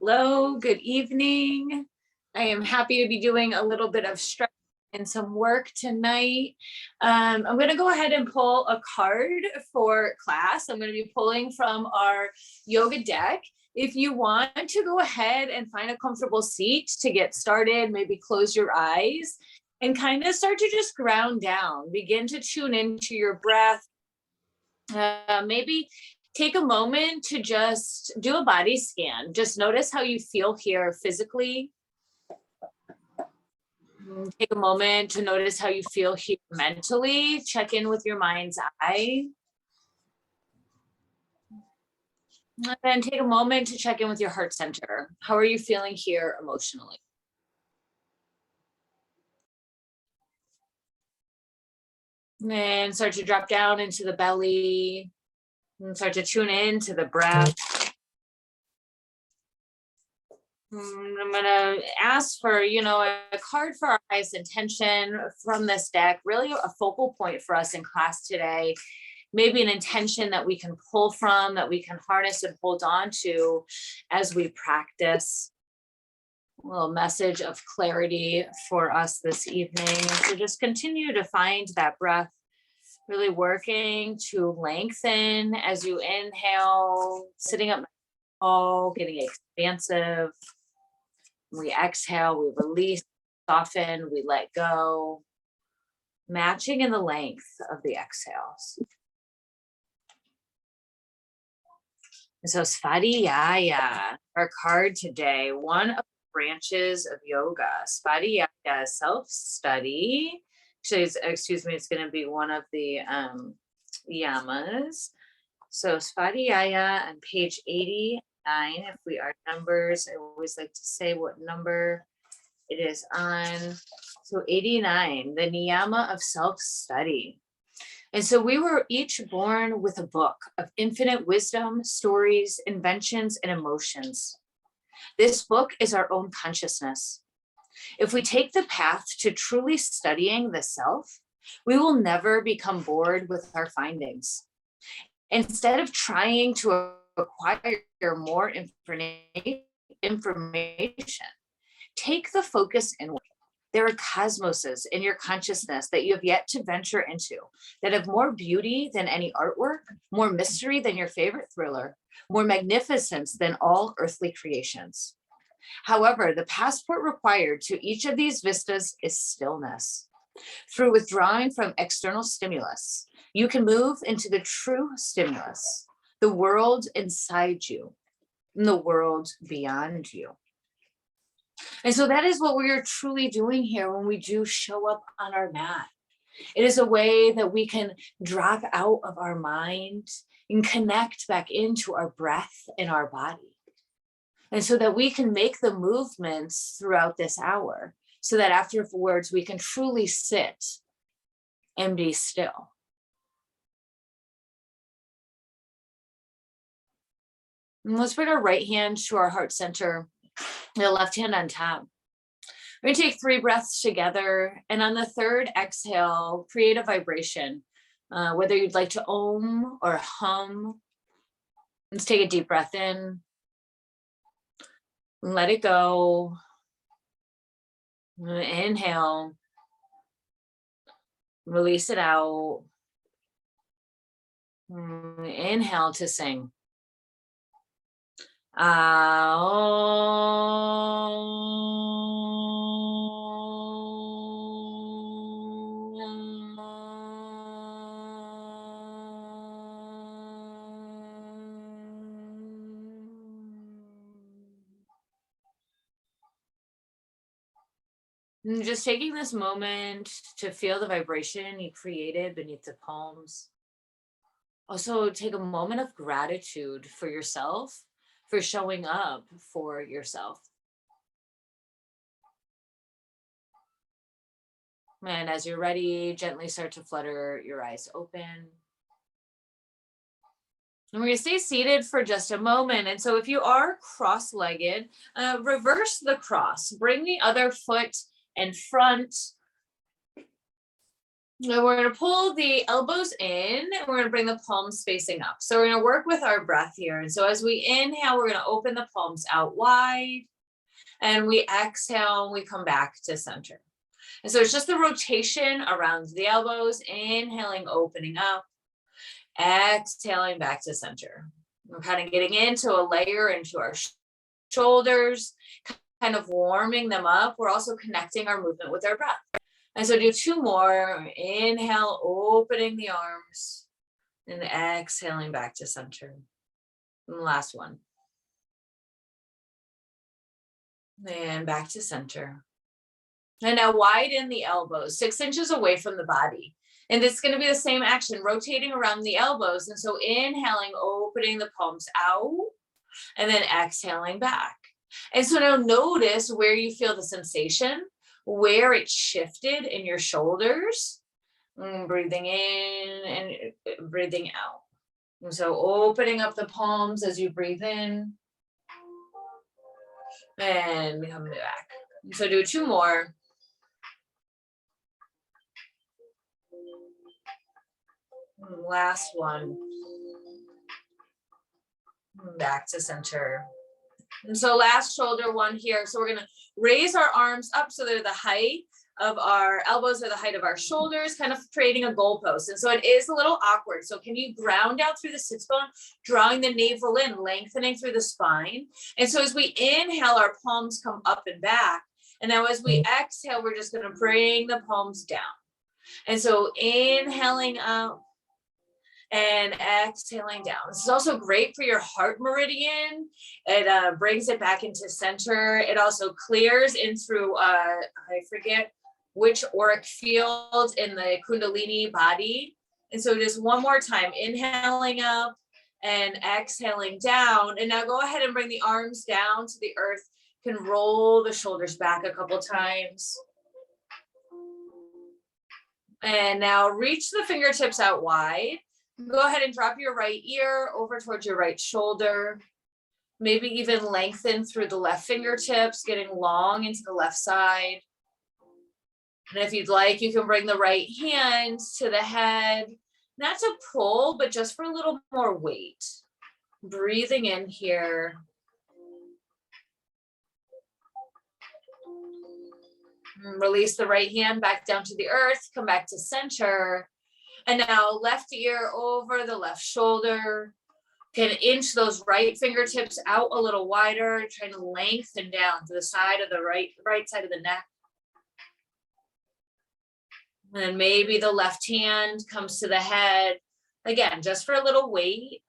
Hello, good evening. I am happy to be doing a little bit of stretch and some work tonight. I'm going to go ahead and pull a card for class. I'm going to be pulling from our yoga deck. If you want to go ahead and find a comfortable seat to get started, maybe close your eyes and kind of start to just ground down. Begin to tune into your breath. Maybe take a moment to just do a body scan. Just notice how you feel here physically. Take a moment to notice how you feel here mentally. Check in with your mind's eye. And then take a moment to check in with your heart center. How are you feeling here emotionally? And then start to drop down into the belly and start to tune in to the breath. I'm going to ask for, a card for our highest intention from this deck, really a focal point for us in class today. Maybe an intention that we can pull from, that we can harness and hold on to as we practice. A little message of clarity for us this evening. So just continue to find that breath, really working to lengthen as you inhale, sitting up tall, getting expansive. We exhale, we release, soften, we let go, matching in the length of the exhales. And so Svadhyaya, our card today, one of the branches of yoga. Svadhyaya, self-study. Actually, it's going to be one of the yamas. So Svadhyaya on page 89, if we are numbers, I always like to say what number it is on. So 89, the niyama of self-study. And so we were each born with a book of infinite wisdom, stories, inventions, and emotions. This book is our own consciousness. If we take the path to truly studying the self, we will never become bored with our findings. Instead of trying to acquire more information, take the focus inward. There are cosmoses in your consciousness that you have yet to venture into, that have more beauty than any artwork, more mystery than your favorite thriller, more magnificence than all earthly creations. However, the passport required to each of these vistas is stillness. Through withdrawing from external stimulus, you can move into the true stimulus, the world inside you, and the world beyond you. And so that is what we are truly doing here when we do show up on our mat. It is a way that we can drop out of our mind and connect back into our breath and our body. And so that we can make the movements throughout this hour, so that afterwards we can truly sit and be still. And let's bring our right hand to our heart center, the left hand on top. We're going to take 3 breaths together. And on the third exhale, create a vibration, whether you'd like to om or hum. Let's take a deep breath in. Let it go. Inhale. Release it out. Inhale to sing. And just taking this moment to feel the vibration you created beneath the palms. Also, take a moment of gratitude for yourself, for showing up for yourself. And as you're ready, gently start to flutter your eyes open. And we're going to stay seated for just a moment. And so if you are cross-legged, reverse the cross. Bring the other foot in front. Now we're going to pull the elbows in and we're going to bring the palms facing up. So we're going to work with our breath here. And so as we inhale, we're going to open the palms out wide and we exhale and we come back to center. And so it's just the rotation around the elbows, inhaling, opening up, exhaling back to center. We're kind of getting into a layer into our shoulders, kind of warming them up. We're also connecting our movement with our breath. And so do 2 more. Inhale, opening the arms, and exhaling back to center. And last one. And back to center. And now widen the elbows, 6 inches away from the body. And it's going to be the same action, rotating around the elbows. And so inhaling, opening the palms out, and then exhaling back. And so now notice where you feel the sensation, where it shifted in your shoulders, breathing in and breathing out. And so opening up the palms as you breathe in and come back. So do 2 more. Last one. Back to center. And so last shoulder one here. So we're going to raise our arms up so they're the height of our elbows or the height of our shoulders, kind of creating a goalpost. And so it is a little awkward. So can you ground out through the sits bone, drawing the navel in, lengthening through the spine. And so as we inhale, our palms come up and back. And now as we exhale, we're just going to bring the palms down. And so inhaling up and exhaling down. This is also great for your heart meridian. It brings it back into center. It also clears in through, I forget which auric field in the Kundalini body. And so just one more time, inhaling up and exhaling down. And now go ahead and bring the arms down to the earth. You can roll the shoulders back a couple times. And now reach the fingertips out wide. Go ahead and drop your right ear over towards your right shoulder. Maybe even lengthen through the left fingertips, getting long into the left side. And if you'd like, you can bring the right hand to the head, not to pull, but just for a little more weight. Breathing in here. Release the right hand back down to the earth, come back to center. And now left ear over the left shoulder. Can inch those right fingertips out a little wider, trying to lengthen down to the side of the right side of the neck. And then maybe the left hand comes to the head. Again, just for a little weight.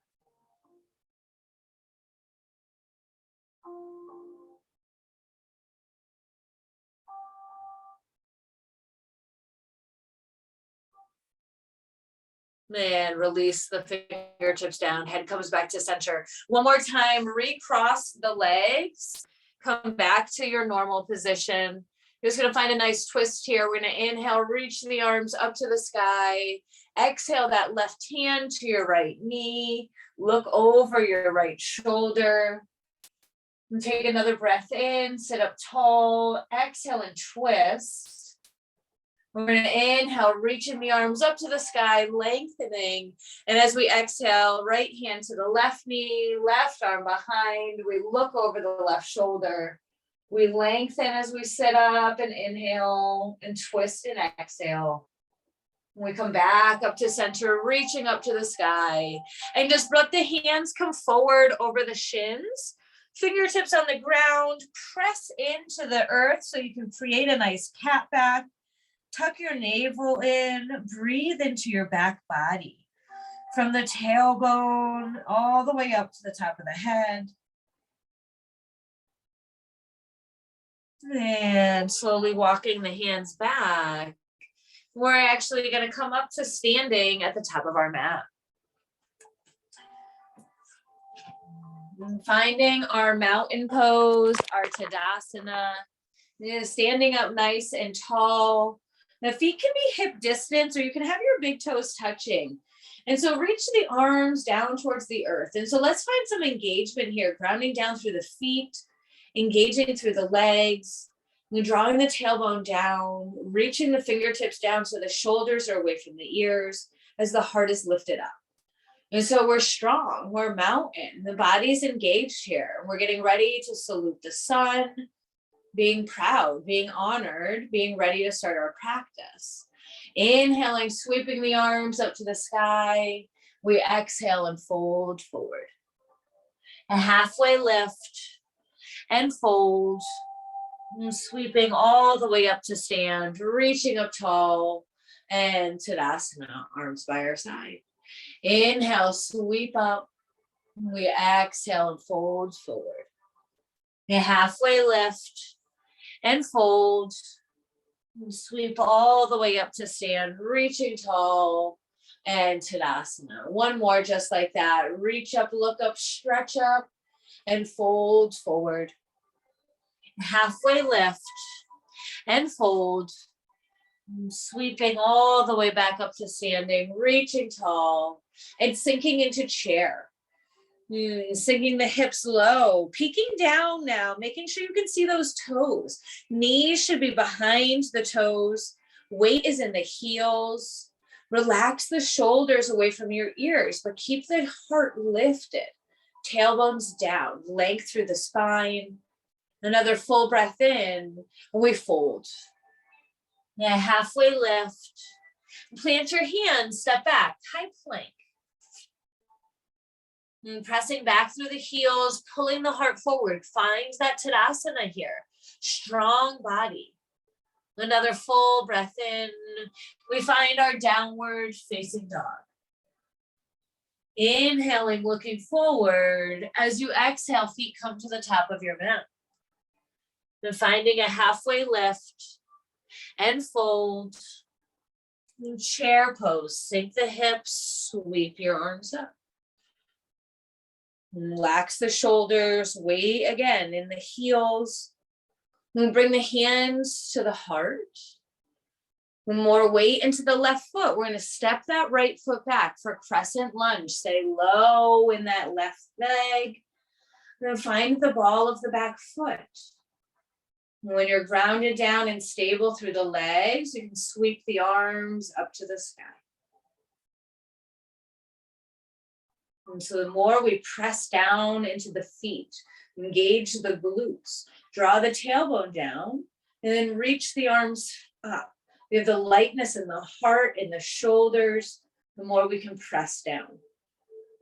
And release the fingertips down, head comes back to center. One more time, recross the legs, come back to your normal position. You're just gonna find a nice twist here. We're gonna inhale, reach the arms up to the sky. Exhale that left hand to your right knee. Look over your right shoulder. And take another breath in, sit up tall. Exhale and twist. We're going to inhale, reaching the arms up to the sky, lengthening. And as we exhale, right hand to the left knee, left arm behind. We look over the left shoulder. We lengthen as we sit up and inhale and twist and exhale. We come back up to center, reaching up to the sky. And just let the hands come forward over the shins. Fingertips on the ground, press into the earth so you can create a nice cat back. Tuck your navel in, breathe into your back body. From the tailbone all the way up to the top of the head. And slowly walking the hands back. We're actually going to come up to standing at the top of our mat. And finding our mountain pose, our Tadasana. Standing up nice and tall. The feet can be hip distance, or you can have your big toes touching. And so reach the arms down towards the earth. And so let's find some engagement here, grounding down through the feet, engaging through the legs, You're drawing the tailbone down, reaching the fingertips down so the shoulders are away from the ears as the heart is lifted up. And so we're strong, we're mountain, the body's engaged here. We're getting ready to salute the sun, being proud, being honored, being ready to start our practice. Inhaling, sweeping the arms up to the sky. We exhale and fold forward. A halfway lift and fold. And sweeping all the way up to stand, reaching up tall, and Tadasana, arms by our side. Inhale, sweep up. We exhale and fold forward. A halfway lift and fold. And sweep all the way up to stand, reaching tall, and Tadasana. One more just like that. Reach up, look up, stretch up, and fold forward. Halfway lift and fold. Sweeping all the way back up to standing, reaching tall, and sinking into chair. Sinking the hips low, peeking down now, making sure you can see those toes. Knees should be behind the toes. Weight is in the heels. Relax the shoulders away from your ears, but keep the heart lifted. Tailbones down, length through the spine. Another full breath in, and we fold. Yeah, halfway lift. Plant your hands, step back, high plank. And pressing back through the heels, pulling the heart forward. Find that Tadasana here. Strong body. Another full breath in. We find our downward facing dog. Inhaling, looking forward. As you exhale, feet come to the top of your mat. Then finding a halfway lift and fold. And chair pose. Sink the hips, sweep your arms up. Relax the shoulders, weight again in the heels. And bring the hands to the heart. More weight into the left foot. We're going to step that right foot back for crescent lunge. Stay low in that left leg. Then find the ball of the back foot. When you're grounded down and stable through the legs, you can sweep the arms up to the sky. And so the more we press down into the feet, engage the glutes, draw the tailbone down, and then reach the arms up. We have the lightness in the heart and the shoulders, the more we can press down.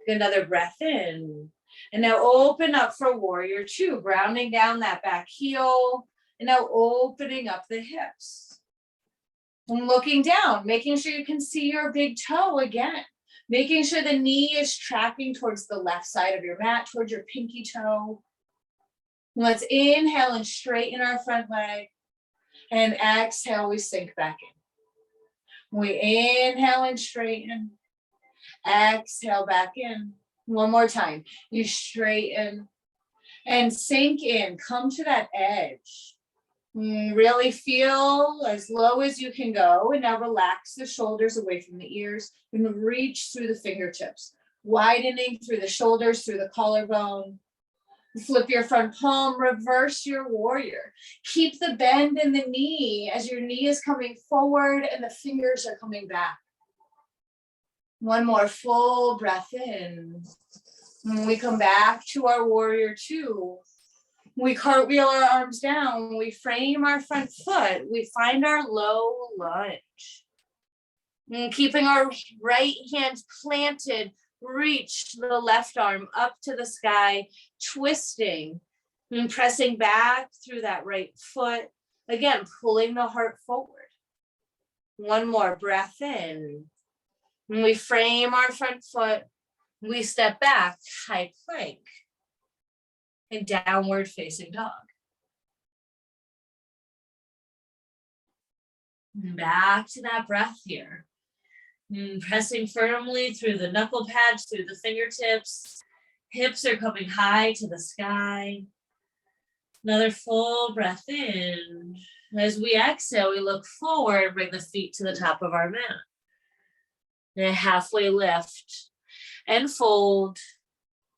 Take another breath in. And now open up for warrior two, grounding down that back heel. And now opening up the hips. And looking down, making sure you can see your big toe again. Making sure the knee is tracking towards the left side of your mat, towards your pinky toe. Let's inhale and straighten our front leg. And exhale, we sink back in. We inhale and straighten. Exhale back in. One more time. You straighten and sink in. Come to that edge. Really feel as low as you can go. And now relax the shoulders away from the ears and reach through the fingertips, widening through the shoulders, through the collarbone. Flip your front palm, reverse your warrior. Keep the bend in the knee as your knee is coming forward and the fingers are coming back. One more full breath in. When we come back to our warrior two, we cartwheel our arms down, we frame our front foot, we find our low lunge. And keeping our right hand planted, reach the left arm up to the sky, twisting and pressing back through that right foot. Again, pulling the heart forward. One more breath in. And we frame our front foot, we step back, high plank. And downward facing dog. Back to that breath here. Pressing firmly through the knuckle pads, through the fingertips. Hips are coming high to the sky. Another full breath in. As we exhale, we look forward, bring the feet to the top of our mat. And a halfway lift and fold.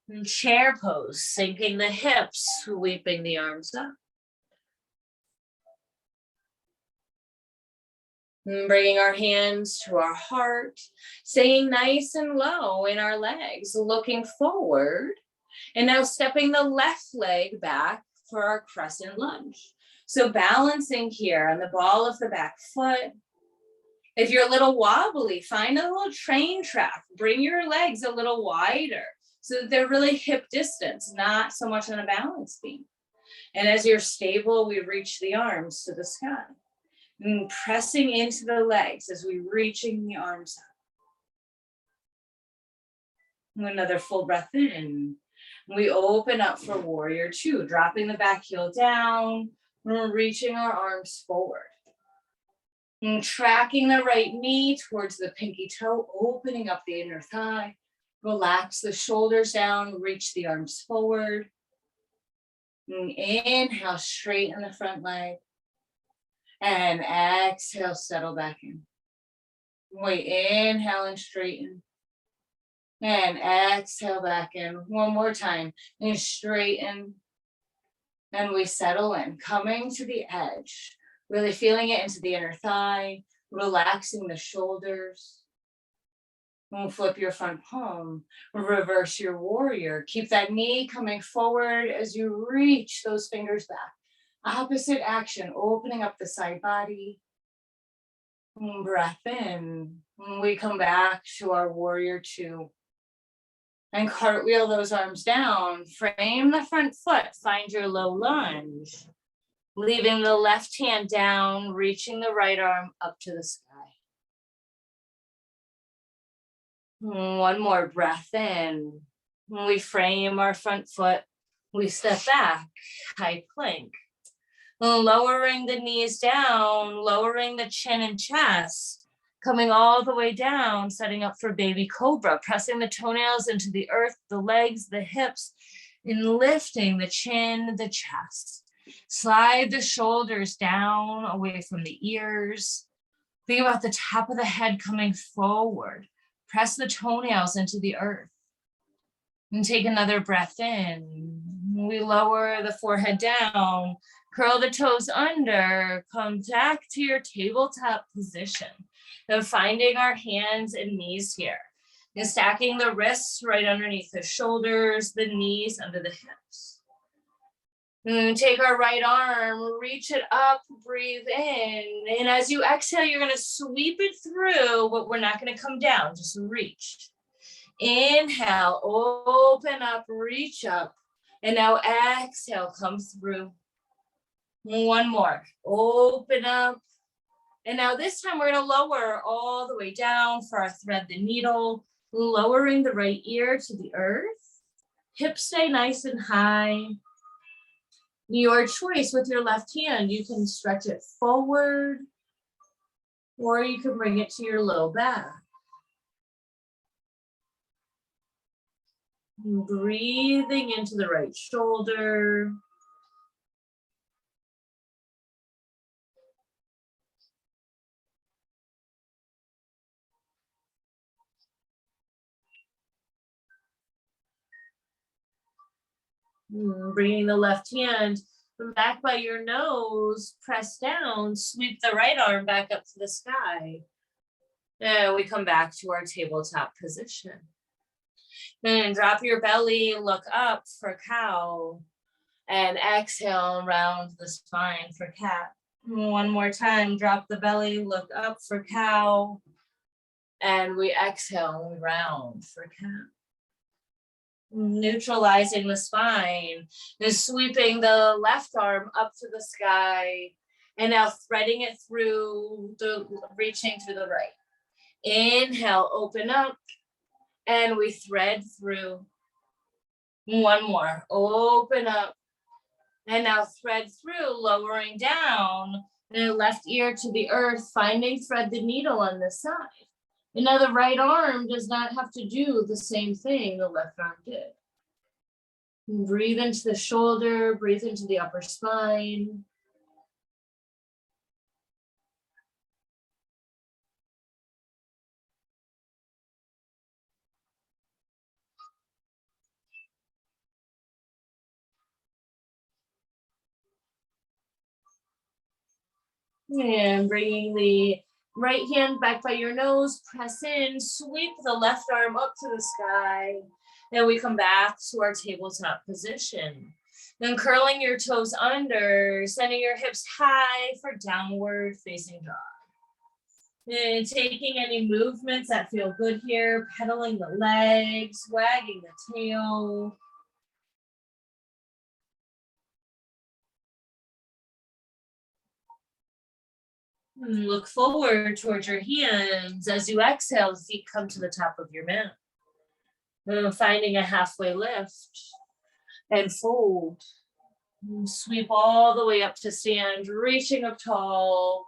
And chair pose, sinking the hips, sweeping the arms up. And bringing our hands to our heart, staying nice and low in our legs, looking forward. And now stepping the left leg back for our crescent lunge. So balancing here on the ball of the back foot. If you're a little wobbly, find a little train track. Bring your legs a little wider so that they're really hip distance, not so much on a balance beam. And as you're stable, we reach the arms to the sky. And pressing into the legs as we reaching the arms up. Another full breath in. We open up for warrior two, dropping the back heel down. We're reaching our arms forward. And tracking the right knee towards the pinky toe, opening up the inner thigh. Relax the shoulders down, reach the arms forward. And inhale, straighten the front leg. And exhale, settle back in. Wait, inhale and straighten. And exhale back in. One more time. And straighten. And we settle in, coming to the edge. Really feeling it into the inner thigh. Relaxing the shoulders. And flip your front palm. Reverse your warrior. Keep that knee coming forward as you reach those fingers back. Opposite action, opening up the side body. Breath in. We come back to our warrior two. And cartwheel those arms down. Frame the front foot. Find your low lunge. Leaving the left hand down, reaching the right arm up to the sky. One more breath in. We frame our front foot. We step back, high plank. Lowering the knees down, lowering the chin and chest, coming all the way down, setting up for baby cobra, pressing the toenails into the earth, the legs, the hips, and lifting the chin, the chest. Slide the shoulders down away from the ears. Think about the top of the head coming forward. Press the toenails into the earth. And take another breath in. We lower the forehead down. Curl the toes under, come back to your tabletop position. Then finding our hands and knees here. And stacking the wrists right underneath the shoulders, the knees under the hips. And take our right arm, reach it up, breathe in. And as you exhale, you're gonna sweep it through, but we're not gonna come down, just reach. Inhale, open up, reach up. And now exhale, come through. One more, open up. And now this time we're gonna lower all the way down for our thread the needle, lowering the right ear to the earth. Hips stay nice and high. Your choice with your left hand, you can stretch it forward or you can bring it to your low back. Breathing into the right shoulder. Bringing the left hand back by your nose, press down, sweep the right arm back up to the sky. And we come back to our tabletop position. And drop your belly, look up for cow. And exhale, round the spine for cat. One more time, drop the belly, look up for cow. And we exhale, we round for cat. Neutralizing the spine, then sweeping the left arm up to the sky, and now threading it through, reaching to the right. Inhale, open up, and we thread through. One more, open up, and now thread through, lowering down, the left ear to the earth, finding thread the needle on this side. And now the right arm does not have to do the same thing the left arm did. Breathe into the shoulder, breathe into the upper spine. And bringing the Right hand back by your nose, press in, sweep the left arm up to the sky. Then we come back to our tabletop position. Then curling your toes under, sending your hips high for downward facing dog. And taking any movements that feel good here, pedaling the legs, wagging the tail. And look forward towards your hands. As you exhale, feet come to the top of your mat. Finding a halfway lift and fold. And sweep all the way up to stand, reaching up tall.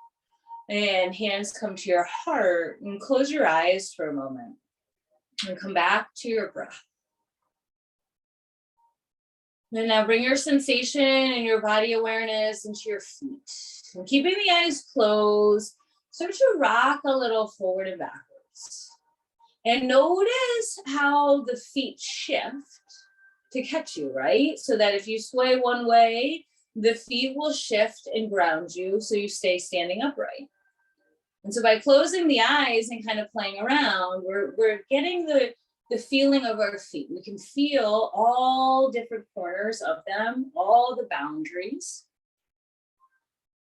And hands come to your heart and close your eyes for a moment. And come back to your breath. And now bring your sensation and your body awareness into your feet. And keeping the eyes closed, start to rock a little forward and backwards. And notice how the feet shift to catch you, right? So that if you sway one way, the feet will shift and ground you so you stay standing upright. And so by closing the eyes and kind of playing around, we're getting the feeling of our feet. We can feel all different corners of them, all the boundaries.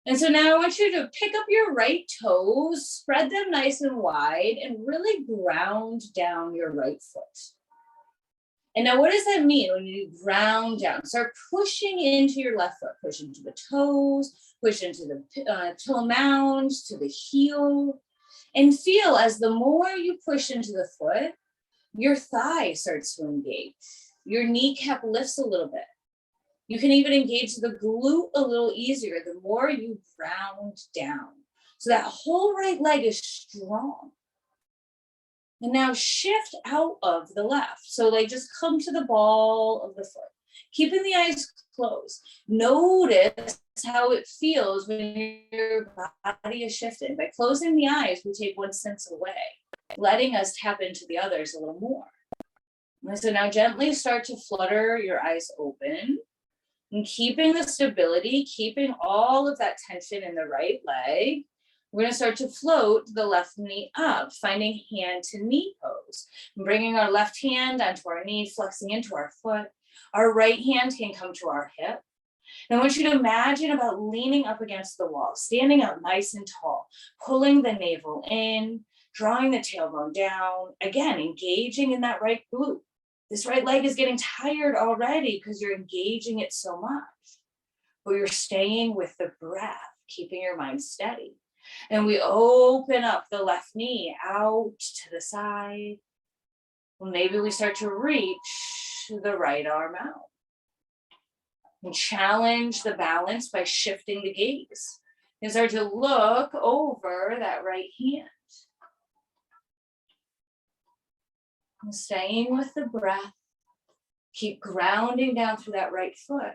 And so now I want you to pick up your right toes, spread them nice and wide, and really ground down your right foot. And now what does that mean when you ground down? Start pushing into your left foot, push into the toes, push into the toe mound, to the heel, and feel as the more you push into the foot, your thigh starts to engage. Your kneecap lifts a little bit. You can even engage the glute a little easier the more you ground down. So that whole right leg is strong. And now shift out of the left. So like just come to the ball of the foot, keeping the eyes closed. Notice how it feels when your body is shifting. By closing the eyes, we take one sense away, letting us tap into the others a little more. And so now gently start to flutter your eyes open and keeping the stability, keeping all of that tension in the right leg. We're going to start to float the left knee up, finding hand to knee pose. Bringing our left hand onto our knee, flexing into our foot. Our right hand can come to our hip. And I want you to imagine about leaning up against the wall, standing up nice and tall, pulling the navel in, drawing the tailbone down, again, engaging in that right glute. This right leg is getting tired already because you're engaging it so much. But you're staying with the breath, keeping your mind steady. And we open up the left knee out to the side. Well, maybe we start to reach the right arm out. And challenge the balance by shifting the gaze. And start to look over that right hand. And staying with the breath. Keep grounding down through that right foot.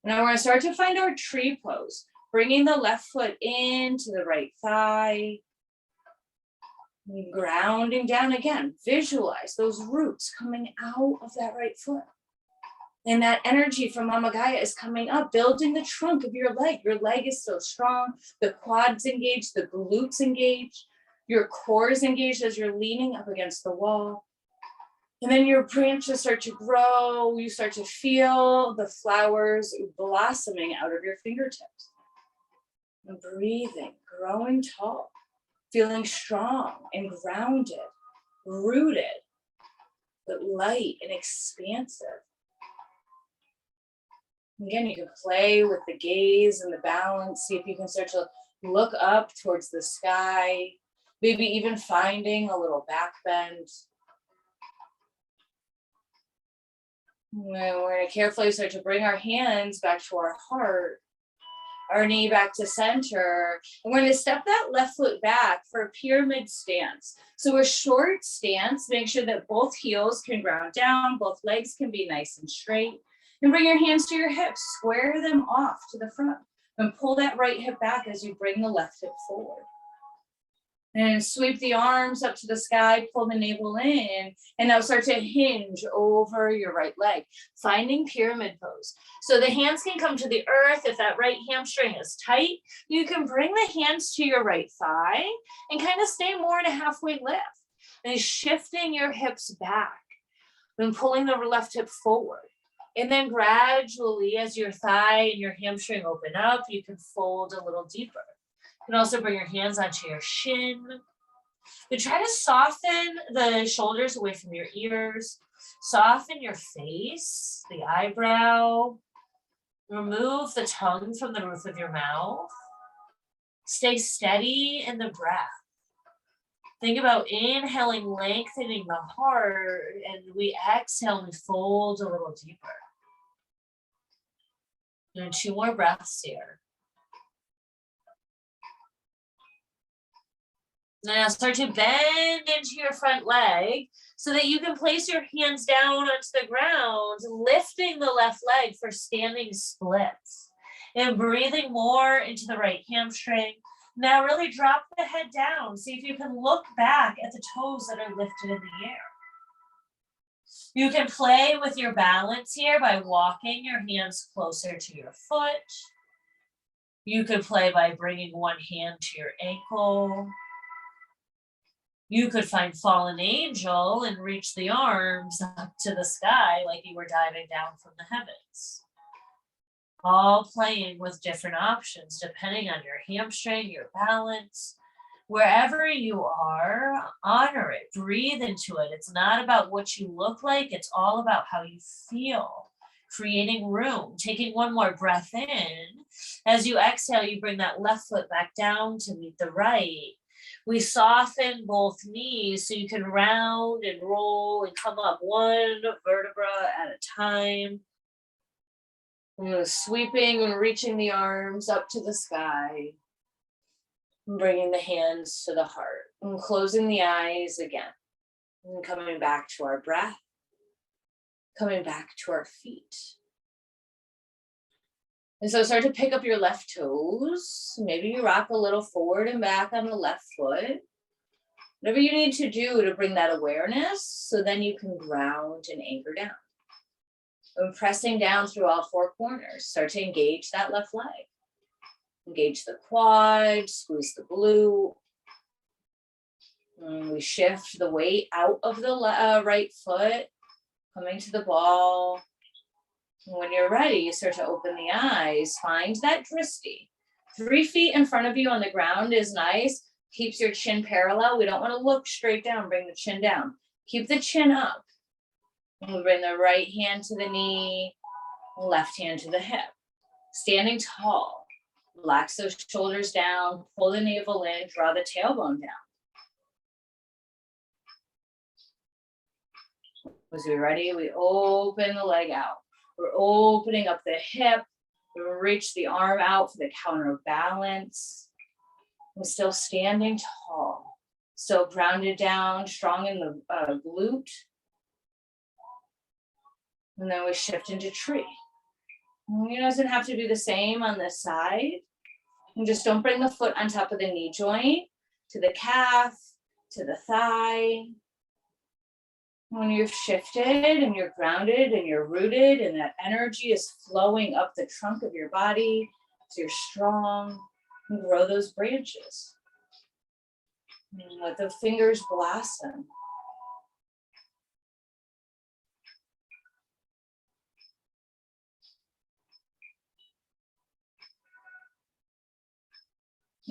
Now we're going to start to find our tree pose. Bringing the left foot into the right thigh. Grounding down again. Visualize those roots coming out of that right foot. And that energy from Mama Gaia is coming up, building the trunk of your leg. Your leg is so strong. The quads engaged, the glutes engaged. Your core is engaged as you're leaning up against the wall. And then your branches start to grow. You start to feel the flowers blossoming out of your fingertips. And breathing, growing tall, feeling strong and grounded, rooted, but light and expansive. Again, you can play with the gaze and the balance. See if you can start to look up towards the sky, maybe even finding a little back bend. We're going to carefully start to bring our hands back to our heart, our knee back to center. And we're going to step that left foot back for a pyramid stance. So a short stance, make sure that both heels can ground down, both legs can be nice and straight. And bring your hands to your hips, square them off to the front. And pull that right hip back as you bring the left hip forward. And sweep the arms up to the sky, pull the navel in, and now start to hinge over your right leg, finding pyramid pose. So the hands can come to the earth. If that right hamstring is tight, you can bring the hands to your right thigh and kind of stay more in a halfway lift. And shifting your hips back, then pulling the left hip forward. And then gradually, as your thigh and your hamstring open up, you can fold a little deeper. You can also bring your hands onto your shin. You try to soften the shoulders away from your ears. Soften your face, the eyebrow. Remove the tongue from the roof of your mouth. Stay steady in the breath. Think about inhaling, lengthening the heart, and we exhale and we fold a little deeper. Doing 2 more breaths here. Now start to bend into your front leg so that you can place your hands down onto the ground, lifting the left leg for standing splits and breathing more into the right hamstring. Now really drop the head down. See if you can look back at the toes that are lifted in the air. You can play with your balance here by walking your hands closer to your foot. You could play by bringing one hand to your ankle. You could find fallen angel and reach the arms up to the sky like you were diving down from the heavens. All playing with different options depending on your hamstring, your balance. Wherever you are, honor it, breathe into it. It's not about what you look like, it's all about how you feel. Creating room, taking one more breath in. As you exhale, you bring that left foot back down to meet the right. We soften both knees so you can round and roll and come up one vertebra at a time. Sweeping and reaching the arms up to the sky. Bringing the hands to the heart. And closing the eyes again. And coming back to our breath. Coming back to our feet. And so start to pick up your left toes. Maybe you rock a little forward and back on the left foot. Whatever you need to do to bring that awareness so then you can ground and anchor down. And pressing down through all 4 corners. Start to engage that left leg. Engage the quad, squeeze the glute. And we shift the weight out of the right foot, coming to the ball. When you're ready, you start to open the eyes, find that drishti. 3 feet in front of you on the ground is nice. Keeps your chin parallel. We don't want to look straight down, bring the chin down. Keep the chin up. And we bring the right hand to the knee, left hand to the hip. Standing tall. Relax those shoulders down, pull the navel in, draw the tailbone down. As we're ready, we open the leg out. We're opening up the hip. We reach the arm out for the counterbalance. We're still standing tall. Still grounded down, strong in the glute. And then we shift into tree. It doesn't have to be the same on this side. And just don't bring the foot on top of the knee joint, to the calf, to the thigh. When you've shifted and you're grounded and you're rooted and that energy is flowing up the trunk of your body, so you're strong, and grow those branches. And let the fingers blossom.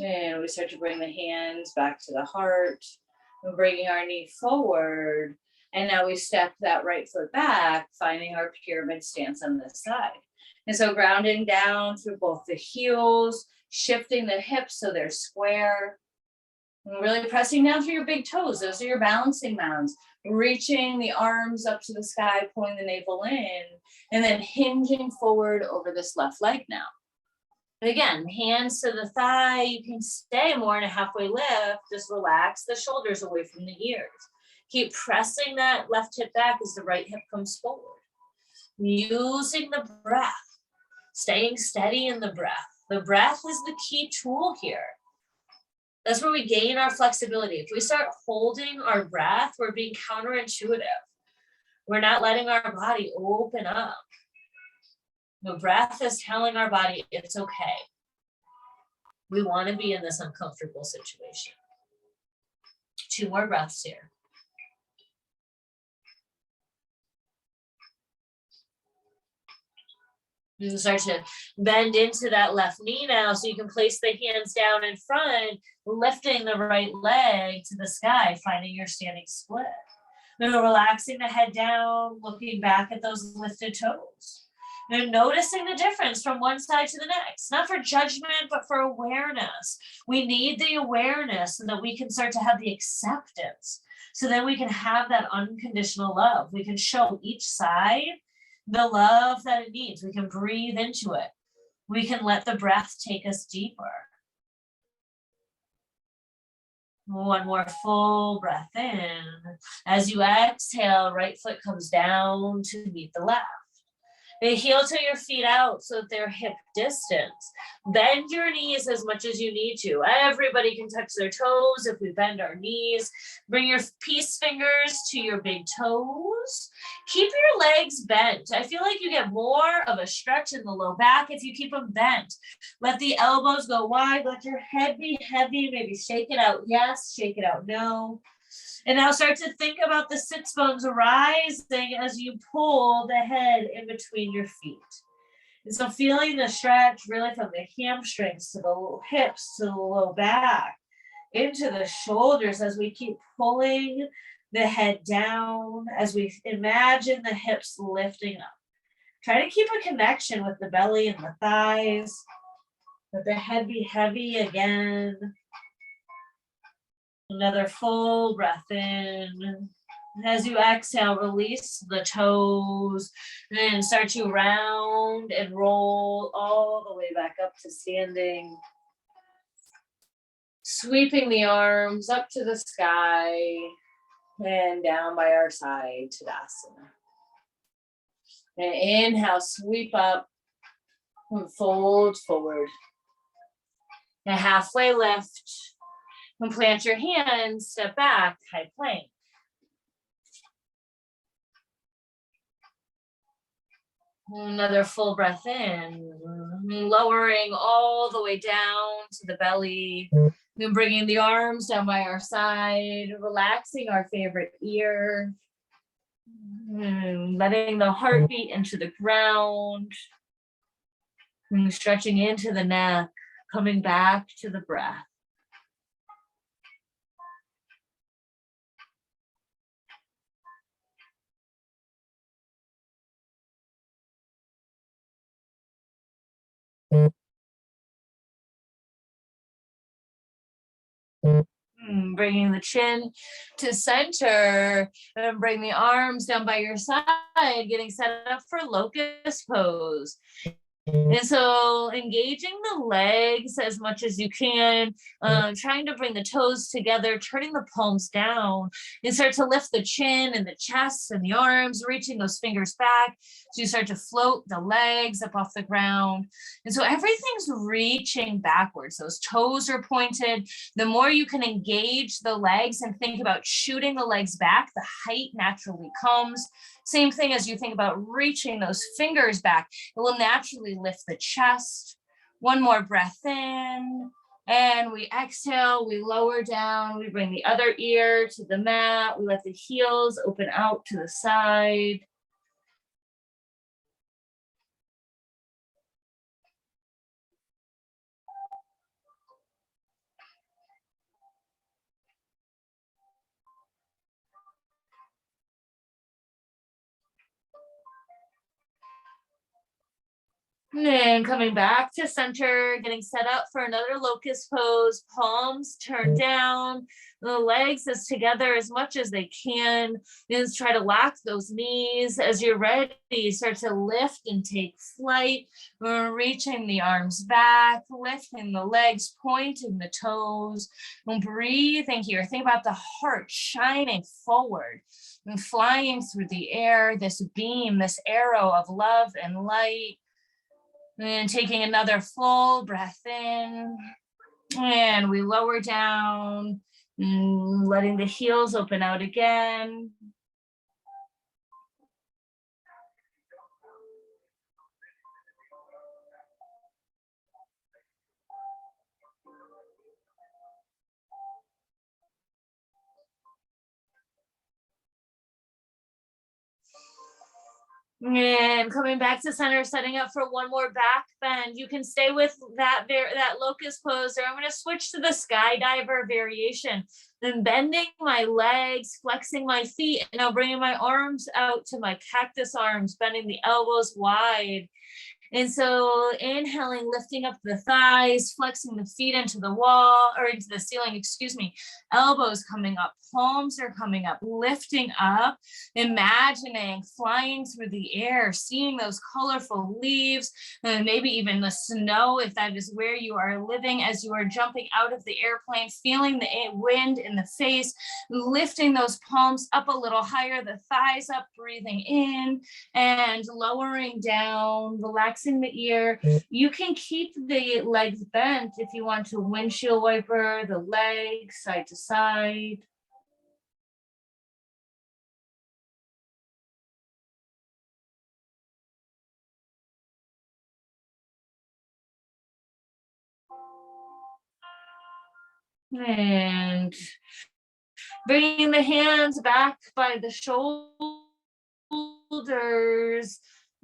And we start to bring the hands back to the heart and bringing our knee forward. And now we step that right foot back, finding our pyramid stance on this side. And so grounding down through both the heels, shifting the hips so they're square. And really pressing down through your big toes. Those are your balancing mounds. Reaching the arms up to the sky, pulling the navel in, and then hinging forward over this left leg now. And again, hands to the thigh. You can stay more in a halfway lift. Just relax the shoulders away from the ears. Keep pressing that left hip back as the right hip comes forward. Using the breath, staying steady in the breath. The breath is the key tool here. That's where we gain our flexibility. If we start holding our breath, we're being counterintuitive. We're not letting our body open up. The breath is telling our body it's okay. We want to be in this uncomfortable situation. 2 more breaths here. You can start to bend into that left knee now, so you can place the hands down in front, lifting the right leg to the sky, finding your standing split. Then relaxing the head down, looking back at those lifted toes. And noticing the difference from one side to the next, not for judgment, but for awareness. We need the awareness so that we can start to have the acceptance. So then we can have that unconditional love. We can show each side the love that it needs. We can breathe into it. We can let the breath take us deeper. One more full breath in. As you exhale, right foot comes down to meet the left. And heel to your feet out so that they're hip distance. Bend your knees as much as you need to. Everybody can touch their toes if we bend our knees. Bring your peace fingers to your big toes. Keep your legs bent. I feel like you get more of a stretch in the low back if you keep them bent. Let the elbows go wide. Let your head be heavy. Maybe shake it out yes, shake it out no. And now start to think about the sits bones rising as you pull the head in between your feet. And so feeling the stretch really from the hamstrings to the hips to the low back, into the shoulders as we keep pulling the head down, as we imagine the hips lifting up. Try to keep a connection with the belly and the thighs. Let the head be heavy again. Another full breath in. As you exhale, release the toes and start to round and roll all the way back up to standing. Sweeping the arms up to the sky and down by our side, Tadasana. And inhale, sweep up and fold forward. A halfway lift. And plant your hands, step back, high plank. Another full breath in, lowering all the way down to the belly. Then bringing the arms down by our side, relaxing our favorite ear. Letting the heart beat into the ground. Stretching into the neck, coming back to the breath. Bringing the chin to center and bring the arms down by your side, getting set up for locust pose. And so engaging the legs as much as you can, trying to bring the toes together, turning the palms down, and start to lift the chin and the chest and the arms, reaching those fingers back. So you start to float the legs up off the ground. And so everything's reaching backwards. Those toes are pointed. The more you can engage the legs and think about shooting the legs back, the height naturally comes. Same thing as you think about reaching those fingers back, it will naturally lift the chest. One more breath in, and we exhale, we lower down, we bring the other ear to the mat, we let the heels open out to the side. And then coming back to center, getting set up for another locust pose, palms turned down, the legs as together as much as they can. Then try to lock those knees. As you're ready, start to lift and take flight. We're reaching the arms back, lifting the legs, pointing the toes, and breathing here. Think about the heart shining forward and flying through the air, this beam, this arrow of love and light. And taking another full breath in And we lower down, letting the heels open out again. And coming back to center, setting up for one more back bend. You can stay with that locust pose, or I'm going to switch to the skydiver variation. Then bending my legs, flexing my feet, and now bringing my arms out to my cactus arms, bending the elbows wide. And so inhaling, lifting up the thighs, flexing the feet into the wall or into the ceiling, excuse me, elbows coming up, palms are coming up, lifting up, imagining flying through the air, seeing those colorful leaves, and maybe even the snow, if that is where you are living, as you are jumping out of the airplane, feeling the wind in the face, lifting those palms up a little higher, the thighs up, breathing in and lowering down, relaxing the ear. You can keep the legs bent if you want to windshield wiper the legs side to side. And bringing the hands back by the shoulders.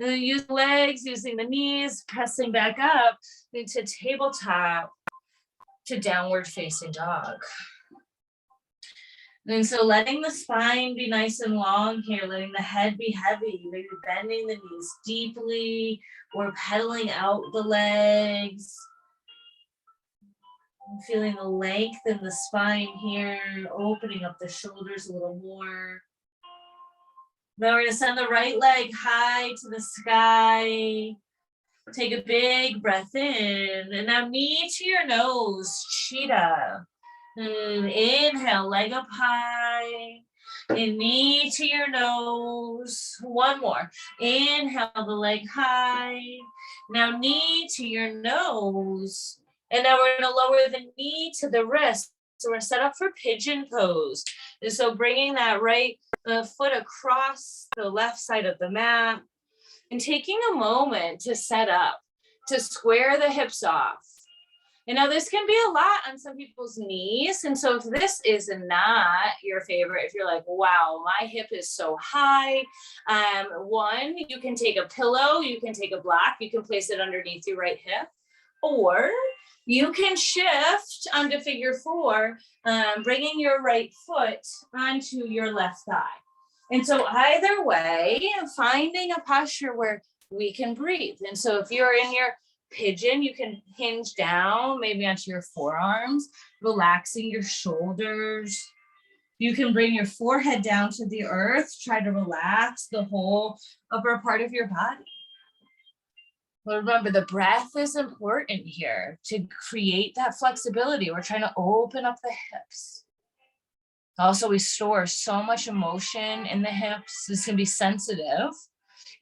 Use legs, using the knees, pressing back up into tabletop to downward facing dog. And so letting the spine be nice and long here, letting the head be heavy, maybe bending the knees deeply or pedaling out the legs. Feeling the length in the spine here, opening up the shoulders a little more. Now we're gonna send the right leg high to the sky. Take a big breath in, and now knee to your nose, cheetah. Inhale, leg up high, and knee to your nose. One more. Inhale the leg high. Now knee to your nose. And now we're gonna lower the knee to the wrist. So we're set up for pigeon pose. And so bringing that right foot across the left side of the mat and taking a moment to set up, to square the hips off. And now this can be a lot on some people's knees. And so if this is not your favorite, if you're like, wow, my hip is so high, one, you can take a pillow, you can take a block, you can place it underneath your right hip, or you can shift onto figure four, bringing your right foot onto your left thigh. And so either way, finding a posture where we can breathe. And so if you're in your pigeon, you can hinge down maybe onto your forearms, relaxing your shoulders. You can bring your forehead down to the earth, try to relax the whole upper part of your body. But remember, the breath is important here to create that flexibility. We're trying to open up the hips. Also, we store so much emotion in the hips. This can be sensitive.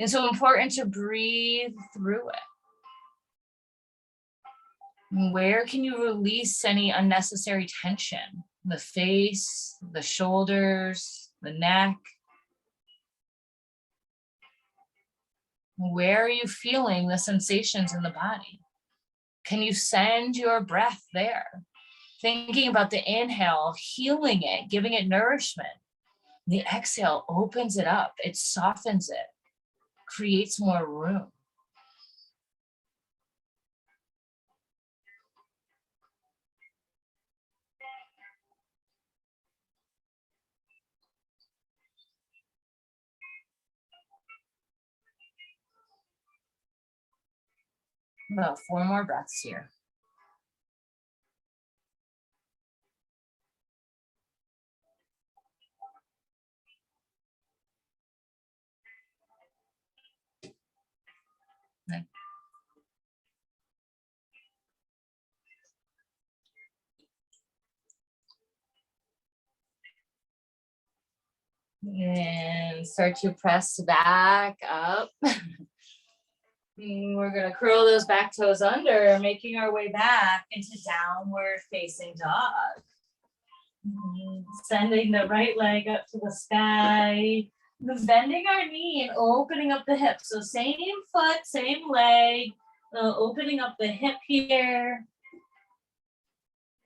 And so important to breathe through it. Where can you release any unnecessary tension? The face, the shoulders, the neck. Where are you feeling the sensations in the body? Can you send your breath there? Thinking about the inhale, healing it, giving it nourishment. The exhale opens it up, it softens it, creates more room. About 4 more breaths here. And start to press back up. We're gonna curl those back toes under, making our way back into downward facing dog. Sending the right leg up to the sky, bending our knee and opening up the hip. So same foot, same leg, opening up the hip here.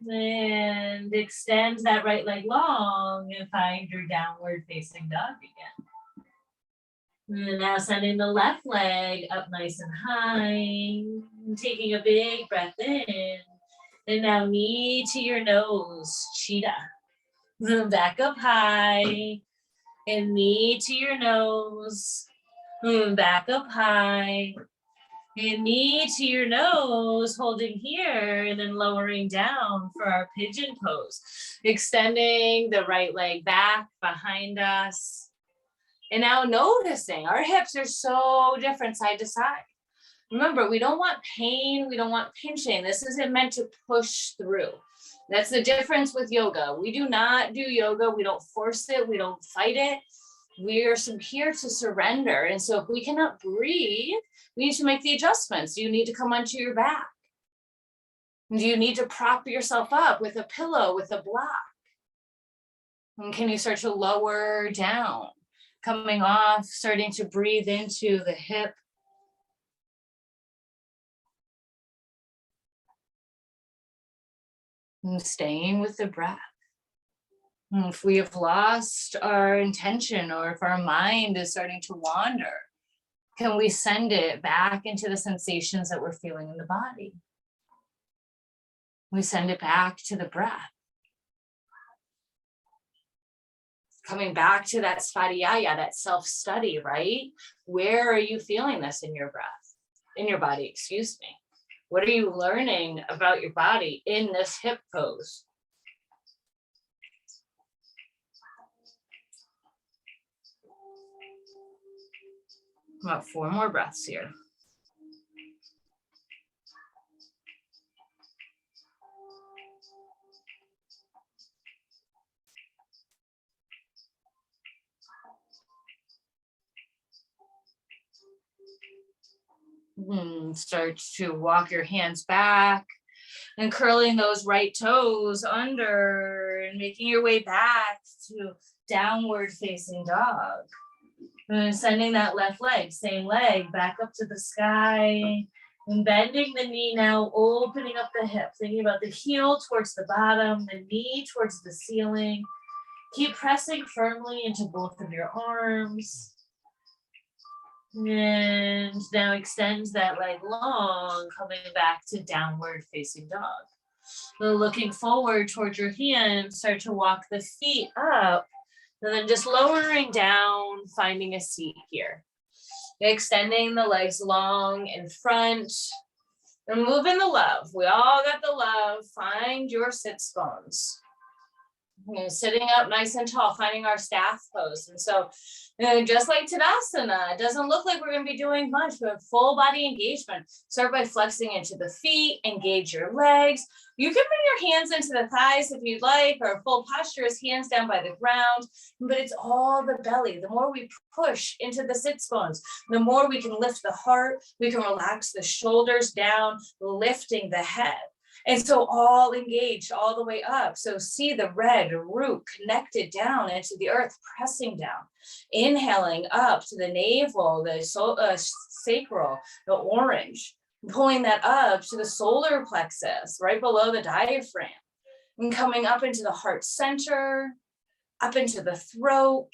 And extend that right leg long and find your downward facing dog again. And now sending the left leg up nice and high, taking a big breath in. And now knee to your nose, cheetah. Back up high, and knee to your nose. Back up high, and knee to your nose, holding here, and then lowering down for our pigeon pose. Extending the right leg back behind us. And now noticing our hips are so different side to side. Remember, we don't want pain. We don't want pinching. This isn't meant to push through. That's the difference with yoga. We do not do yoga. We don't force it. We don't fight it. We are here to surrender. And so if we cannot breathe, we need to make the adjustments. You need to come onto your back. You need to prop yourself up with a pillow, with a block. And can you start to lower down? Coming off, starting to breathe into the hip. And staying with the breath. And if we have lost our intention or if our mind is starting to wander, can we send it back into the sensations that we're feeling in the body? We send it back to the breath. Coming back to that svadhyaya, that self-study, right? Where are you feeling this in your breath, in your body, excuse me? What are you learning about your body in this hip pose? About 4 more breaths here. Start to walk your hands back and curling those right toes under and making your way back to downward facing dog. And sending that left leg, same leg, back up to the sky. And bending the knee now, opening up the hip, thinking about the heel towards the bottom, the knee towards the ceiling. Keep pressing firmly into both of your arms. And now extend that leg long, coming back to downward facing dog. So looking forward towards your hands, start to walk the feet up, and then just lowering down, finding a seat here. Extending the legs long in front, and move in the love. We all got the love. Find your sits bones. Sitting up nice and tall, finding our staff pose. And so just like Tadasana, it doesn't look like we're going to be doing much, but full body engagement. Start by flexing into the feet, engage your legs. You can bring your hands into the thighs if you'd like, or full posture is hands down by the ground, but it's all the belly. The more we push into the sits bones, the more we can lift the heart, we can relax the shoulders down, lifting the head. And so all engaged all the way up. So see the red root connected down into the earth, pressing down. Inhaling up to the navel, the sacral, the orange. Pulling that up to the solar plexus, right below the diaphragm. And coming up into the heart center, up into the throat,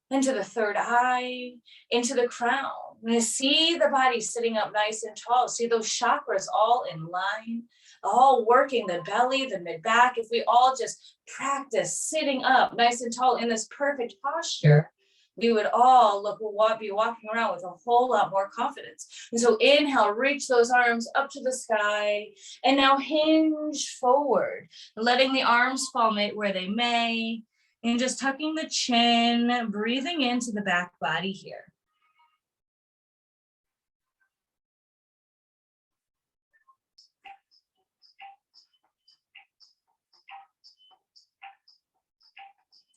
into the third eye, into the crown. And see the body sitting up nice and tall. See those chakras all in line, all working the belly, the mid-back. If we all just practice sitting up nice and tall in this perfect posture, we would all be walking around with a whole lot more confidence. And so inhale, reach those arms up to the sky, and now hinge forward, letting the arms fall where they may, and just tucking the chin, breathing into the back body here.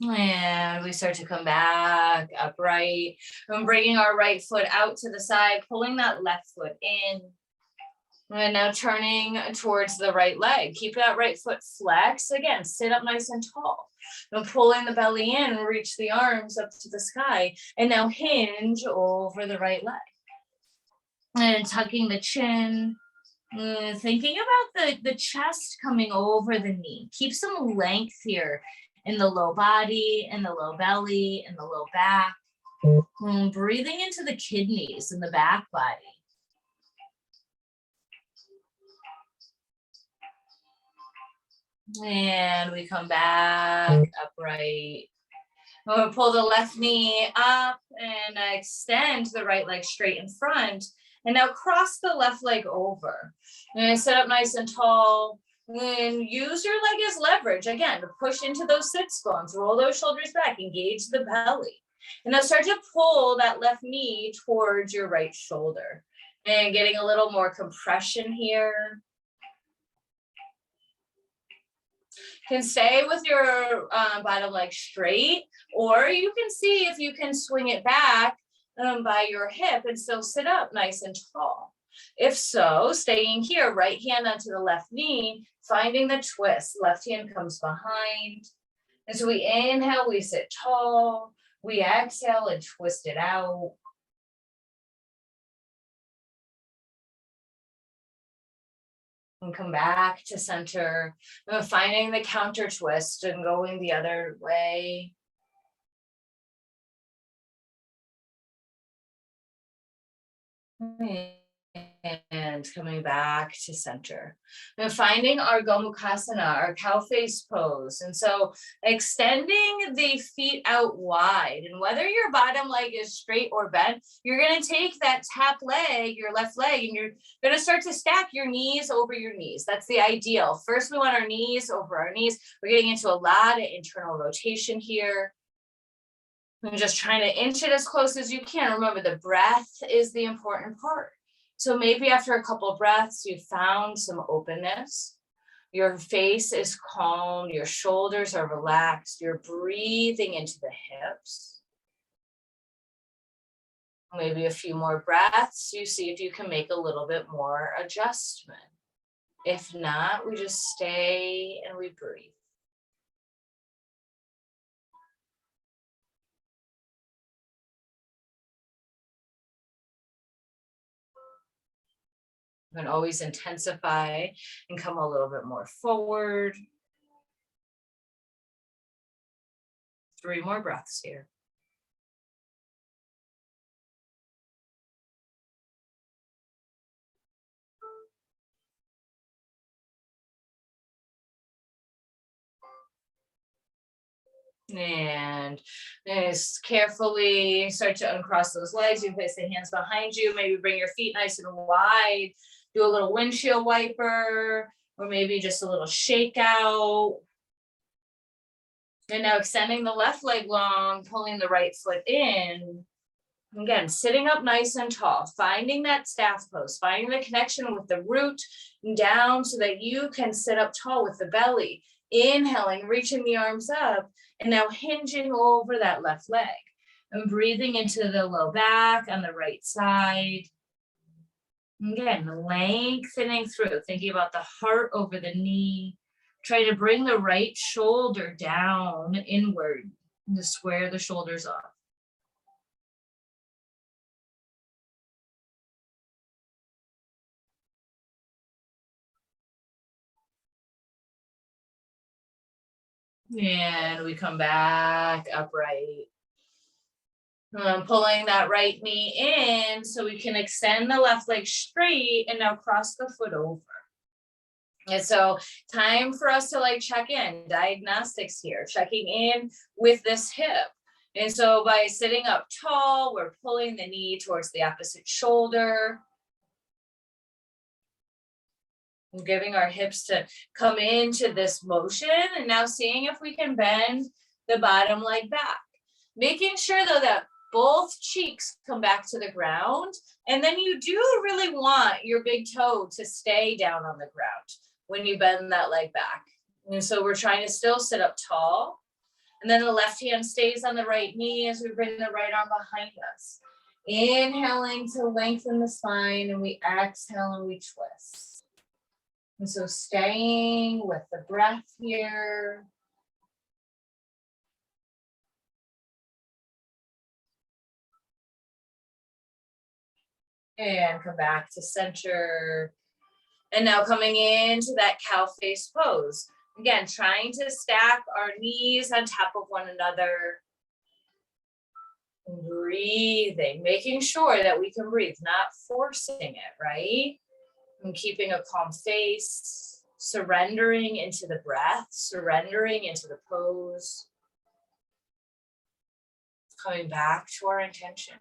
And we start to come back upright. And bringing our right foot out to the side, pulling that left foot in. And now turning towards the right leg. Keep that right foot flex. Again, sit up nice and tall. And pulling the belly in, reach the arms up to the sky. And now hinge over the right leg. And tucking the chin. Thinking about the chest coming over the knee. Keep some length here in the low body, in the low belly, in the low back. Breathing into the kidneys in the back body. And we come back upright. We'll pull the left knee up and extend the right leg straight in front. And now cross the left leg over. And sit up nice and tall. And use your leg as leverage, again, to push into those sits bones. Roll those shoulders back, engage the belly. And now start to pull that left knee towards your right shoulder. And getting a little more compression here. Can stay with your bottom leg straight, or you can see if you can swing it back by your hip and still sit up nice and tall. If so, staying here, right hand onto the left knee, finding the twist. Left hand comes behind. And so we inhale, we sit tall. We exhale and twist it out. And come back to center, finding the counter twist and going the other way. And coming back to center. And finding our Gomukhasana, our cow face pose. And so extending the feet out wide. And whether your bottom leg is straight or bent, you're going to take that tap leg, your left leg, and you're going to start to stack your knees over your knees. That's the ideal. First, we want our knees over our knees. We're getting into a lot of internal rotation here. And just trying to inch it as close as you can. Remember, the breath is the important part. So maybe after a couple of breaths, you found some openness. Your face is calm. Your shoulders are relaxed. You're breathing into the hips. Maybe a few more breaths. You see if you can make a little bit more adjustment. If not, we just stay and we breathe. And always intensify and come a little bit more forward. 3 more breaths here. And just carefully start to uncross those legs. You place the hands behind you. Maybe bring your feet nice and wide. Do a little windshield wiper, or maybe just a little shake out. And now extending the left leg long, pulling the right foot in. Again, sitting up nice and tall, finding that staff pose, finding the connection with the root down so that you can sit up tall with the belly. Inhaling, reaching the arms up, and now hinging over that left leg. And breathing into the low back on the right side. Again, lengthening through, thinking about the heart over the knee. Try to bring the right shoulder down inward to square the shoulders off. And we come back upright. Pulling that right knee in so we can extend the left leg straight and now cross the foot over. And so time for us to check in, diagnostics here, checking in with this hip. And so by sitting up tall, we're pulling the knee towards the opposite shoulder. Giving our hips to come into this motion and now seeing if we can bend the bottom leg back. Making sure though that both cheeks come back to the ground, and then you do really want your big toe to stay down on the ground when you bend that leg back. And so we're trying to still sit up tall. And then the left hand stays on the right knee as we bring the right arm behind us. Inhaling to lengthen the spine, and we exhale and we twist. And so staying with the breath here. And come back to center. And now coming into that cow face pose. Again, trying to stack our knees on top of one another. Breathing, making sure that we can breathe, not forcing it, right? And keeping a calm face, surrendering into the breath, surrendering into the pose. Coming back to our intention.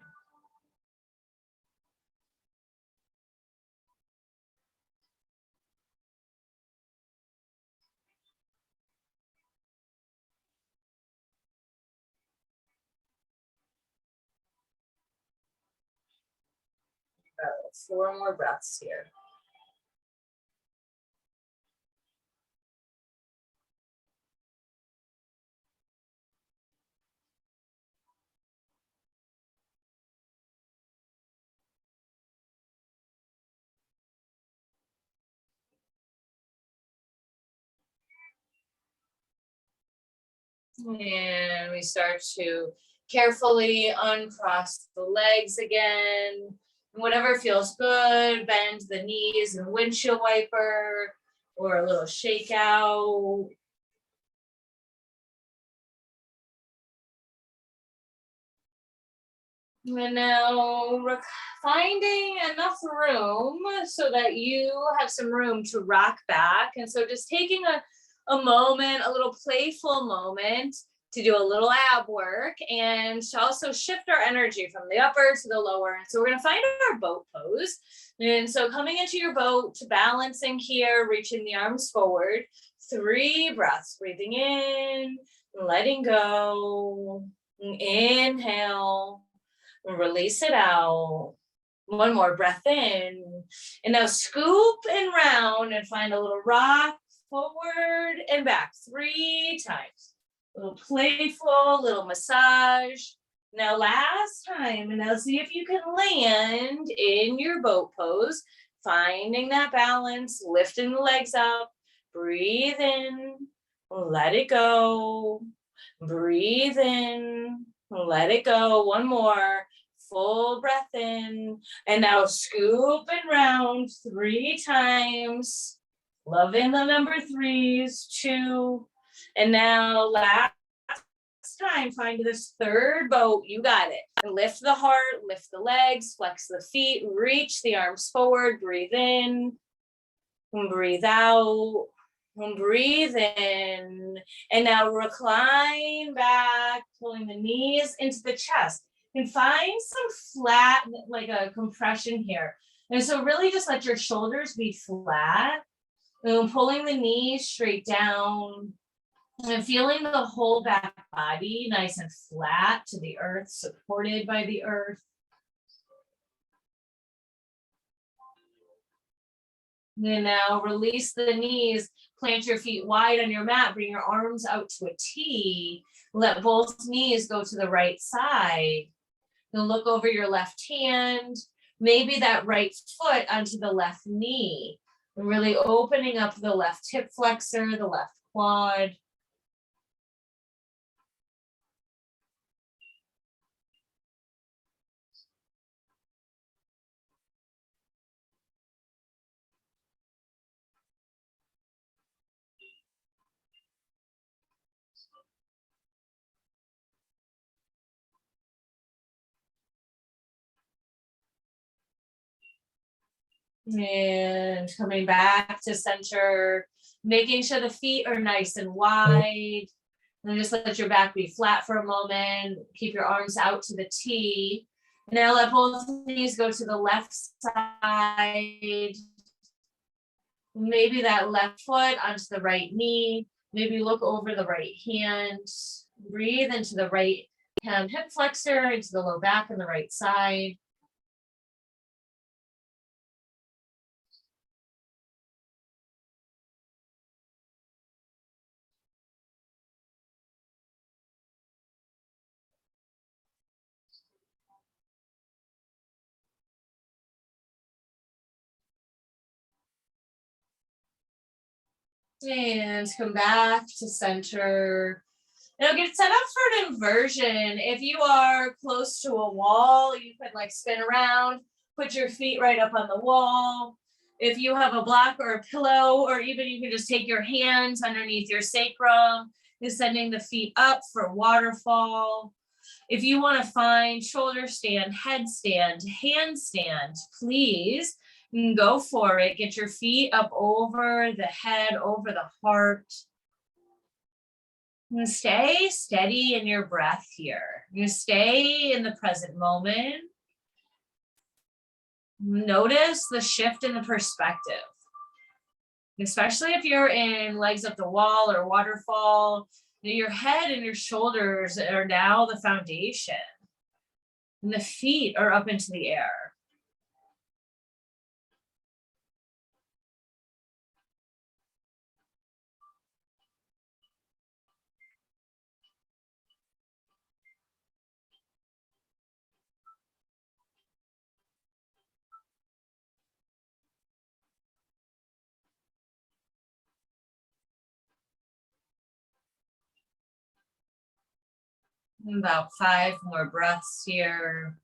About 4 more breaths here. And we start to carefully uncross the legs again. Whatever feels good, bend the knees and windshield wiper or a little shake out. And now finding enough room so that you have some room to rock back. And so just taking a moment, a little playful moment to do a little ab work and to also shift our energy from the upper to the lower. And so we're going to find our boat pose. And so coming into your boat, balancing here, reaching the arms forward. 3 breaths, breathing in, letting go, inhale. Release it out. 1 more breath in. And now scoop and round and find a little rock forward and back 3 times. A little playful, little massage. Now last time, and now see if you can land in your boat pose, finding that balance, lifting the legs up, breathe in, let it go, breathe in, let it go. 1 more. Full breath in. And now scoop and round 3 times. Loving the number 3s. 2. And now last time, find this 3rd boat. You got it. And lift the heart, lift the legs, flex the feet, reach the arms forward. Breathe in. And breathe out. And breathe in. And now recline back, pulling the knees into the chest. And find some flat, like a compression here. And so really just let your shoulders be flat. And pulling the knees straight down. And feeling the whole back body nice and flat to the earth, supported by the earth. And now release the knees. Plant your feet wide on your mat. Bring your arms out to a T. Let both knees go to the right side. You'll look over your left hand, maybe that right foot onto the left knee. And really opening up the left hip flexor, the left quad. And coming back to center, making sure the feet are nice and wide. And just let your back be flat for a moment. Keep your arms out to the T. Now let both knees go to the left side. Maybe that left foot onto the right knee. Maybe look over the right hand. Breathe into the right hand hip flexor, into the low back on the right side. And come back to center. Now get set up for an inversion. If you are close to a wall, you could like spin around, put your feet right up on the wall. If you have a block or a pillow, or even you can just take your hands underneath your sacrum, is sending the feet up for waterfall. If you want to find shoulder stand, headstand, handstand, please go for it. Get your feet up over the head, over the heart. And stay steady in your breath here. You stay in the present moment. Notice the shift in the perspective. Especially if you're in legs up the wall or waterfall, your head and your shoulders are now the foundation. And the feet are up into the air. About 5 more breaths here.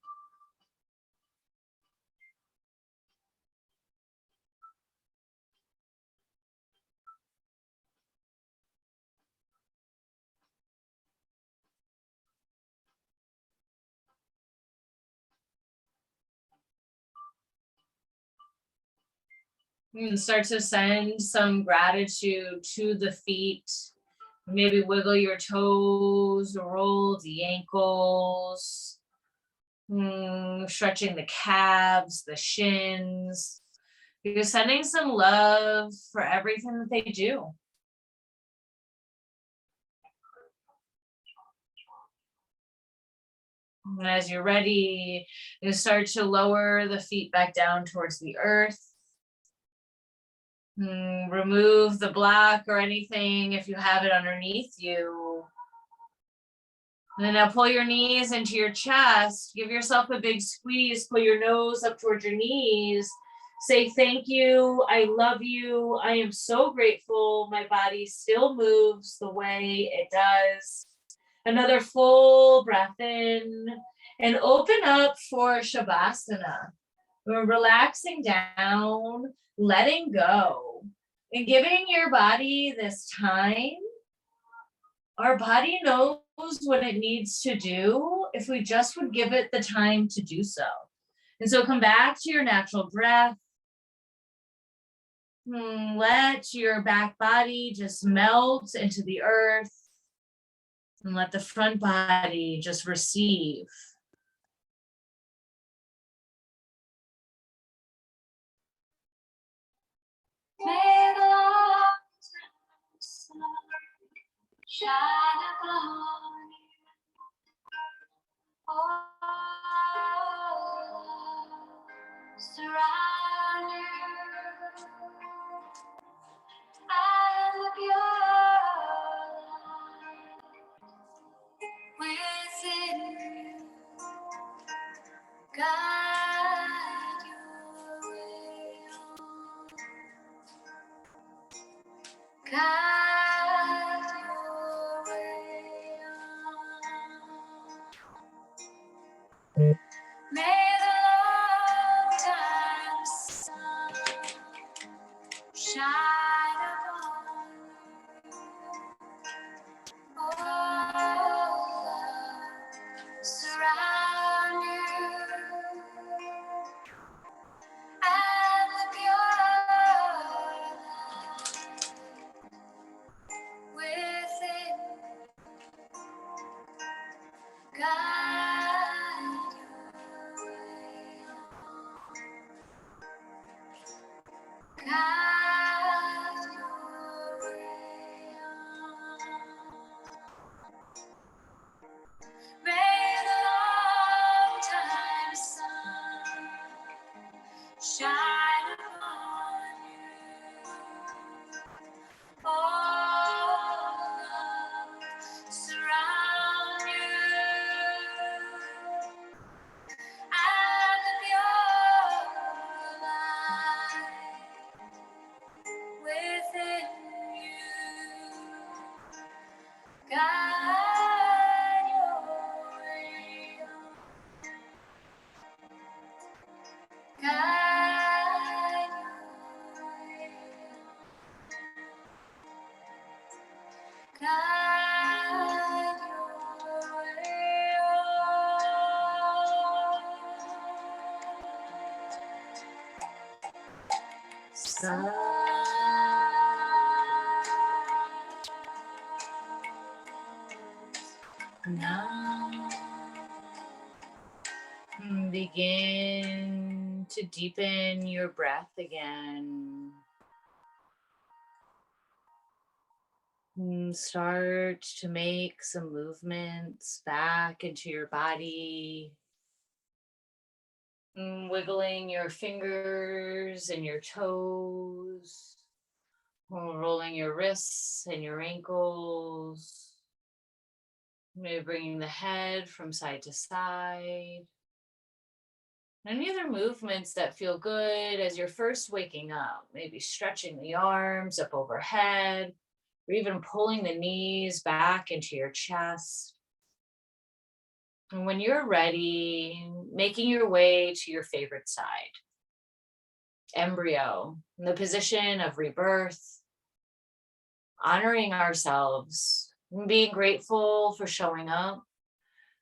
You can start to send some gratitude to the feet. Maybe wiggle your toes, roll the ankles, stretching the calves, the shins. You're sending some love for everything that they do. And as you're ready, you start to lower the feet back down towards the earth. Remove the block or anything if you have it underneath you. And then now pull your knees into your chest. Give yourself a big squeeze. Pull your nose up towards your knees. Say thank you. I love you. I am so grateful. My body still moves the way it does. Another full breath in and open up for Shavasana. We're relaxing down, letting go, and giving your body this time. Our body knows what it needs to do if we just would give it the time to do so. And so come back to your natural breath. Let your back body just melt into the earth. And let the front body just receive. May the Lord's sun shine upon you. Oh, surround you and the pure light within you. Guide your way on. Guide your way on. May the long-time sun shine upon you. Oh, love, surround you and the pure light within. Guide your way on. Guide your way on. May the long-time sun shine upon you. Oh, love, surround you and the pure light within you. Now begin to deepen your breath again. Start to make some movements back into your body. Wiggling your fingers and your toes. Rolling your wrists and your ankles. Maybe bringing the head from side to side. Any other movements that feel good as you're first waking up? Maybe stretching the arms up overhead, or even pulling the knees back into your chest. And when you're ready, making your way to your favorite side. Embryo, in the position of rebirth, honoring ourselves, being grateful for showing up,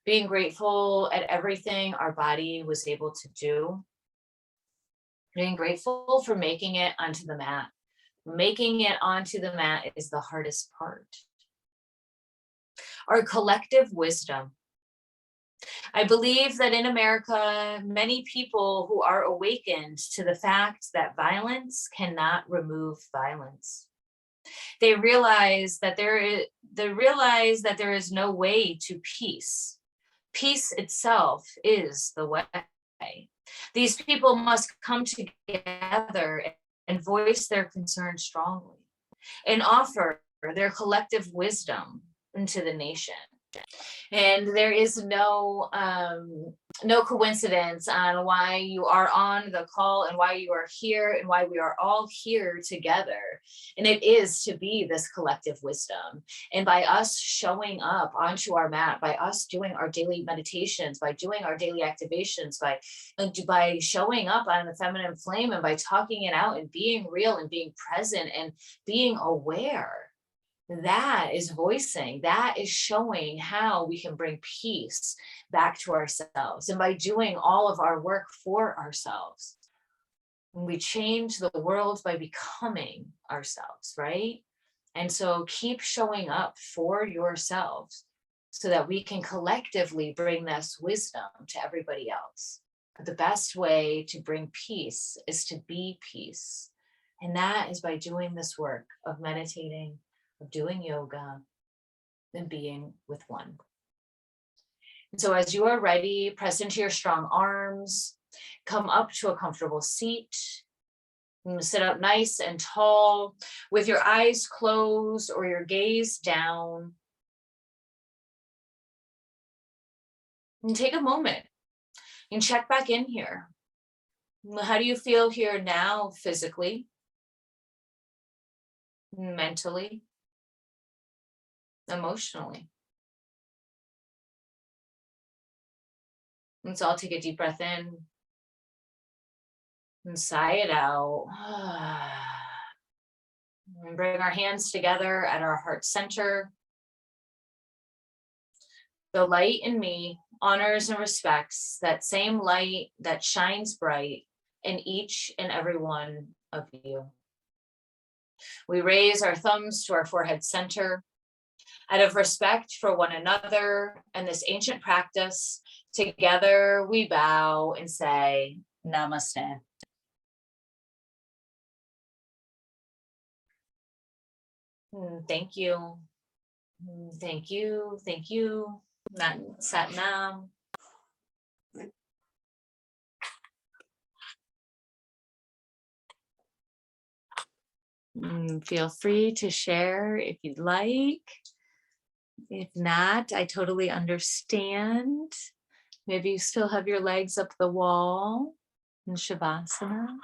being grateful at everything our body was able to do, being grateful for making it onto the mat. Making it onto the mat is the hardest part. Our collective wisdom. I believe that in America, many people who are awakened to the fact that violence cannot remove violence. They realize that there is no way to peace. Peace itself is the way. These people must come together and voice their concerns strongly and offer their collective wisdom into the nation. And there is no coincidence on why you are on the call and why you are here and why we are all here together. And it is to be this collective wisdom. And by us showing up onto our mat, by us doing our daily meditations, by doing our daily activations, by showing up on the feminine flame and by talking it out and being real and being present and being aware, that is voicing, that is showing how we can bring peace back to ourselves. And by doing all of our work for ourselves, we change the world by becoming ourselves, right? And so keep showing up for yourselves so that we can collectively bring this wisdom to everybody else. But the best way to bring peace is to be peace. And that is by doing this work of meditating, of doing yoga, and being with one. And so as you are ready, press into your strong arms, come up to a comfortable seat, and sit up nice and tall with your eyes closed or your gaze down. And take a moment and check back in here. How do you feel here now physically, mentally, emotionally? And so I'll take a deep breath in and sigh it out. And bring our hands together at our heart center. The light in me honors and respects that same light that shines bright in each and every one of you. We raise our thumbs to our forehead center. Out of respect for one another and this ancient practice, together we bow and say, Namaste. Thank you. Thank you. Thank you. Sat Nam. Feel free to share if you'd like. If not, I totally understand. Maybe you still have your legs up the wall in Shavasana.